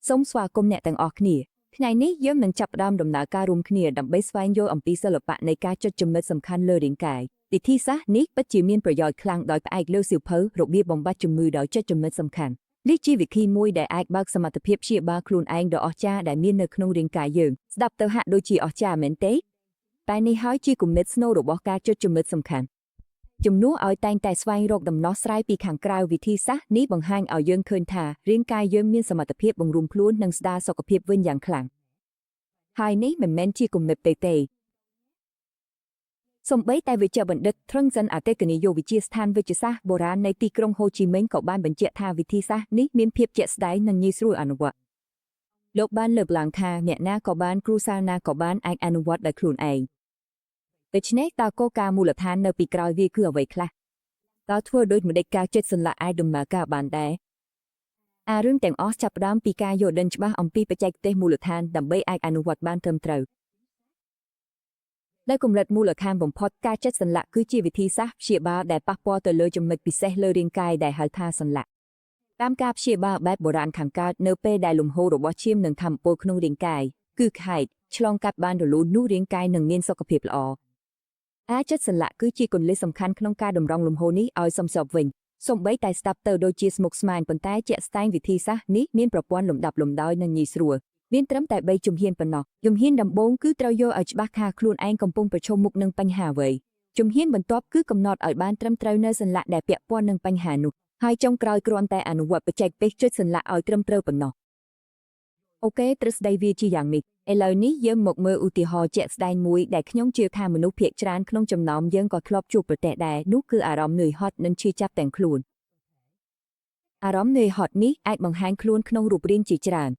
សូមស្វាគមន៍អ្នកទាំងអស់គ្នាថ្ងៃនេះយើងនឹងចាប់ផ្ដើមដំណើរការរួមគ្នាដើម្បីស្វែងយល់អំពីសិល្បៈនៃការចុចចំណុចសំខាន់លើរាងកាយវិធីសាស្ត្រនេះពិតជាមានប្រយោជន៍ខ្លាំងដោយផ្អែកលើសៀវភៅរបៀបបំបាត់ជំងឺដោយចុចចំណុចសំខាន់នេះជាវិធីមួយដែលអាចបើកសមត្ថភាពព្យាបាលខ្លួនឯងដ៏អស្ចារ្យដែលមាននៅក្នុងរាងកាយយើងស្ដាប់ទៅហាក់ដូចជាអស្ចារ្យមែនទេតែនេះហើយជាគំនិតស្នូលរបស់ការចុចចំណុចសំខាន់ជំនួសឲ្យតែងតែស្វែងរកដំណោះស្រាយពីខាងក្រៅវិធីសាស្ត្រនេះបង្ហាញឲ្យយើងឃើញថារាងកាយយើងមានសមត្ថភាពបង្រួមខ្លួននិងស្ដារសុខភាពវិញយ៉ាងខ្លាំងហើយនេះមិនមែនជាគំនិតទេសូម្បីតែវេជ្ជបណ្ឌិតត្រឹងសិនអតិថិនាយកវិទ្យាស្ថានវិទ្យាសាស្ត្របុរាណនៃទីក្រុងហូជីមិញក៏បានបញ្ជាក់ថាវិធីសាស្ត្រនេះមានភាពជាក់ស្ដែងនិងងាយស្រួលអនុវត្តលោកបានលើកឡើងថាអ្នកណាក៏បានគ្រួសារណាក៏បានអាចអនុវត្តដោយខ្លួនឯងដូច្នេះតើគោលការណ៍មូលដ្ឋាននៅពីក្រោយវាគឺអ្វីខ្លះតើធ្វើដូចម្តេចការចិត្តសន្លាក់អាចដំណើរការបានដែររឿងទាំងអស់ចាប់ផ្ដើមពីការយល់ដឹងច្បាស់អំពីបច្ចេកទេសមូលដ្ឋានដើម្បីអាចអនុវត្តបានត្រឹមត្រូវនៅកម្រិតមូលដ្ឋានបំផុតការចិត្តសន្លាក់គឺជាវិធីសាស្ត្រព្យាបាលដែលប៉ះពាល់ទៅលើចំណុចពិសេសលើរាងកាយដែលហៅថាសន្លាក់តាមការព្យាបាលបែបបុរាណខាងកើតនៅពេលដែលលំហូររបស់ឈាមនិងថាមពលក្នុងរាងកាយគឺខែកឆ្លងកាត់បានរលូននោះរាងកាយនឹងមានសុខភាពល្អចិត្តសន្លាក់គឺជាគន្លឹះសំខាន់ក្នុងការតម្រង់លំហូរនេះឲ្យសមស្របវិញសូម្បីតែស្ដាប់ទៅដូចជាស្មុគស្មាញប៉ុន្តែជាក់ស្ដែងវិធីសាស្ត្រនេះមានប្រព័ន្ធលំដាប់លំដោយនិងងាយស្រួលមានត្រឹមតែ3ជំហានប៉ុណ្ណោះជំហានដំបូងគឺត្រូវយល់ឲ្យច្បាស់ថាខ្លួនឯងកំពុងប្រឈមមុខនឹងបញ្ហាអ្វីជំហានបន្ទាប់គឺកំណត់ឲ្យបានត្រឹមត្រូវនៅសន្លាក់ដែលពាក់ព័ន្ធនឹងបញ្ហានោះហើយចុងក្រោយគ្រាន់តែអនុវត្តបច្ចេកទេសចុចសន្លាក់ឲ្យត្រឹមត្រូវប៉ុណ្ណោះអូខេទ្រឹស្ដីវាជាយ៉ាងនេះឥឡូវនេះយើងមកមើលឧទាហរណ៍ជាក់ស្ដែងមួយដែលខ្ញុំជឿថាមនុស្សភាគច្រើនក្នុងចំណោមយើងក៏ធ្លាប់ជួបប្រទះដែរនោះគឺអារម្មណ៍នឿយហត់និងឈឺចាប់ទាំងខ្លួនអារម្មណ៍នឿយហត់នេះអាចបង្ហាញខ្លួនក្នុងរូបរាងជាច្រើន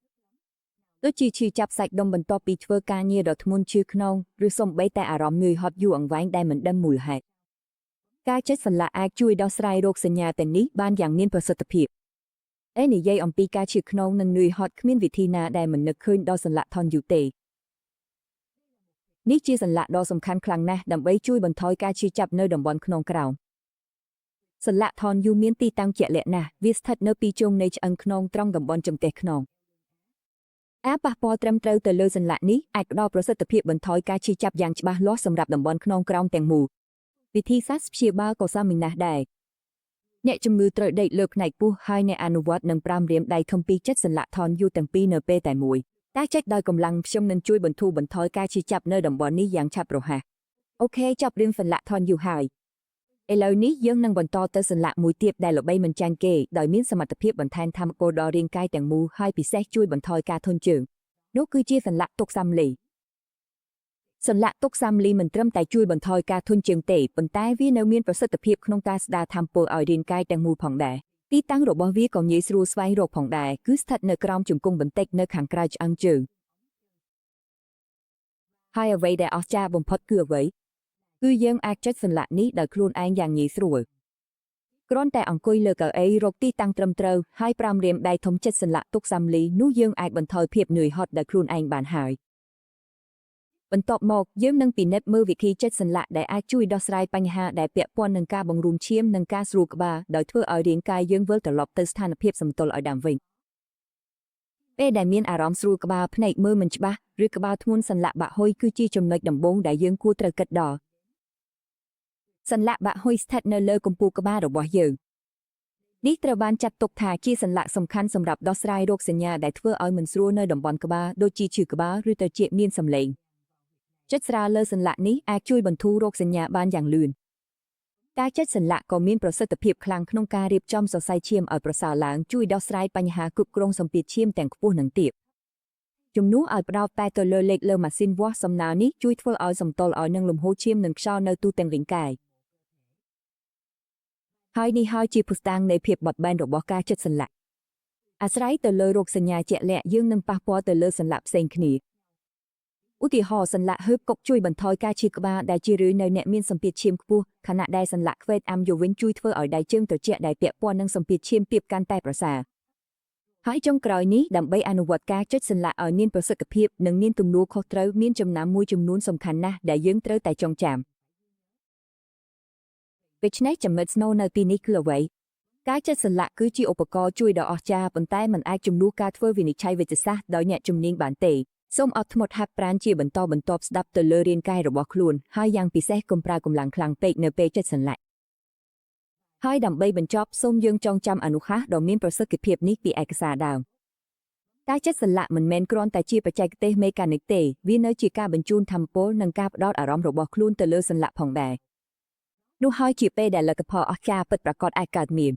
ដូចជាឈឺចាប់សាច់ដុំបន្ទាប់ពីធ្វើការងារដ៏ធ្ងន់ឈឺខ្នងឬសូម្បីតែអារម្មណ៍នឿយហត់យូរអង្វែងដែលមិនដឹងមូលហេតុការចុចសន្លាក់អាចជួយដោះស្រាយរោគសញ្ញាទាំងនេះបានយ៉ាងមានប្រសិទ្ធភាពនិយាយអំពីការឈឺខ្នងនិងនឿយហត់គ្មានវិធីណាដែលមិននឹកឃើញដល់សន្លាក់ថនយូទេនេះជាសន្លាក់ដ៏សំខាន់ខ្លាំងណាស់ដើម្បីជួយបន្ថយការឈឺចាប់នៅតំបន់ខ្នងក្រោមសន្លាក់ថនយូមានទីតាំងជាក់លាក់ណាស់វាស្ថិតនៅពីជើងនៃឆ្អឹងខ្នងត្រង់តំបន់ចង្កេះខ្នងប៉ះពាល់ត្រឹមត្រូវទៅលើសន្លាក់នេះអាចផ្ដល់ប្រសិទ្ធភាពបន្ថយការឈឺចាប់យ៉ាងច្បាស់លាស់សម្រាប់តំបន់ខ្នងក្រោមទាំងមូលវិធីសាស្ត្រព្យាបាលក៏សាមញ្ញណាស់ដែរអ្នកជំងឺត្រូវដេកលើផ្នែកពោះហើយអ្នកអនុវត្តនឹងប្រាំរៀមដៃធំពីចុចសន្លាក់ថនយូទាំងពីរនៅពេលតែមួយតែចុចដោយកម្លាំងខ្ញុំនឹងជួយបន្ធូរបន្ថយការឈឺចាប់នៅតំបន់នេះយ៉ាងឆាប់រហ័សអូខេចាប់រៀមសន្លាក់ថនយូហើយឥឡូវនេះយើងនឹងបន្តទៅសន្លាក់មួយទៀតដែលល្បីមិនចាញ់គេដោយមានសមត្ថភាពបន្ថែមថាមពលដល់រាងកាយទាំងមូលហើយពិសេសជួយបន្ថយការធន់ជើងនោះគឺជាសន្លាក់ទុកសាំលីសន្លាក់ទុកសាំលីមិនត្រឹមតែជួយបន្ថយការធន់ជើងទេប៉ុន្តែវានៅមានប្រសិទ្ធភាពក្នុងការស្ដារថាមពលឲ្យរាងកាយទាំងមូលផងដែរទីតាំងរបស់វាក៏ងាយស្រួលស្វែងរកផងដែរគឺស្ថិតនៅក្រោមជង្គង់បន្តិចនៅខាងក្រៅឆ្អឹងជើងហើយអ្វីដែលអស្ចារ្យបំផុតគឺអ្វីគឺយើងអាចចុចសន្លាក់នេះដោយខ្លួនឯងយ៉ាងងាយស្រួលគ្រាន់តែអង្គុយលើកៅអីរកទីតាំងត្រឹមត្រូវហើយប្រាំរៀមដៃធំចុចសន្លាក់ទុកសាំលីនោះយើងអាចបន្ថយភាពនឿយហត់ដោយខ្លួនឯងបានហើយបន្ទាប់មកយើងនឹងពិនិត្យមើលវិធីចុចសន្លាក់ដែលអាចជួយដោះស្រាយបញ្ហាដែលពាក់ព័ន្ធនឹងការបង្រួមឈាមនិងការស្រួលក្បាលដោយធ្វើឲ្យរាងកាយយើងវិលត្រឡប់ទៅស្ថានភាពសមតុល្យឲ្យដើមវិញពេលដែលមានអារម្មណ៍ស្រួលក្បាលភ្នែកមើលមិនច្បាស់ឬក្បាលធ្ងន់សន្លាក់បាក់ហុយគឺជាចំណុចដំបូងដែលយើងគួរត្រូវគិតដល់សន្លាក់បាក់ហុយស្ថិតនៅលើកំពូលក្បាលរបស់យើងនេះត្រូវបានចាត់ទុកថាជាសន្លាក់សំខាន់សម្រាប់ដោះស្រាយរោគសញ្ញាដែលធ្វើឲ្យមិនស្រួលនៅតំបន់ក្បាលដូចជាឈឺក្បាលឬត្រចៀកមានសំឡេងចុចស្រាលលើសន្លាក់នេះអាចជួយបន្ធូររោគសញ្ញាបានយ៉ាងលឿនការចុចសន្លាក់ក៏មានប្រសិទ្ធភាពខ្លាំងក្នុងការរៀបចំសរសៃឈាមឲ្យប្រសើរឡើងជួយដោះស្រាយបញ្ហាគ្រប់គ្រងសម្ពាធឈាមទាំងខ្ពស់និងទាបជំនួសឲ្យផ្ដោតតែទៅលើលេខលើម៉ាស៊ីនវាស់សំណើនេះជួយធ្វើឲ្យសមតុល្យឲ្យនឹងលំហូរឈាមនិងខ្យល់នៅទូទាំងរាងកាយហើយនេះហើយជាភស្តុតាងនៃភាពបត់បែនរបស់ការចុចសន្លាក់អាស្រ័យទៅលើរោគសញ្ញាជាក់លាក់យើងនឹងប៉ះពាល់ទៅលើសន្លាក់ផ្សេងគ្នាឧទាហរណ៍សន្លាក់ហើបកុកជួយបន្ថយការឈឺក្បាលដែលជារឿយនៅអ្នកមានសម្ពាធឈាមខ្ពស់ខណៈដែលសន្លាក់ខ្វេតអាំយោវិញជួយធ្វើឲ្យដៃជើងត្រជាក់ដែលពាក់ព័ន្ធនឹងសម្ពាធឈាមទាបកាន់តែប្រសើរហើយចុងក្រោយនេះដើម្បីអនុវត្តការចុចសន្លាក់ឲ្យមានប្រសិទ្ធភាពនិងមានទំនួលខុសត្រូវមានចំណាំមួយចំនួនសំខាន់ណាស់ដែលយើងត្រូវតែចងចាំដូច្នេះចំណុចស្នូលនៅទីនេះគឺអ្វី ការចិត្តសន្លាក់គឺជាឧបករណ៍ជួយដ៏អស្ចារ្យប៉ុន្តែมันអាចជំនួសការធ្វើវិនិច្ឆ័យវេជ្ជសាស្ត្រដោយអ្នកជំនាញបានទេសូមអត់ធ្មត់ហាត់ប្រាណជាបន្តបន្ទាប់ស្ដាប់ទៅលើរាងកាយរបស់ខ្លួនហើយយ៉ាងពិសេសកុំប្រើកម្លាំងខ្លាំងពេកនៅពេលចិត្តសន្លាក់ហើយដើម្បីបញ្ចប់សូមយើងចងចាំអនុសាសន៍ដ៏មានប្រសិទ្ធភាពនេះពីឯកសារដើមការចិត្តសន្លាក់មិនមែនគ្រាន់តែជាបច្ចេកទេសមេកានិកទេវានៅជាការបញ្ជូនថាមពលនិងការផ្ដោតអារម្មណ៍របស់ខ្លួនទៅលើសន្លាក់ផងដែរនោះហើយជាពេលដែលលទ្ធផលអស្ចារ្យពិតប្រាកដអាចកើតមាន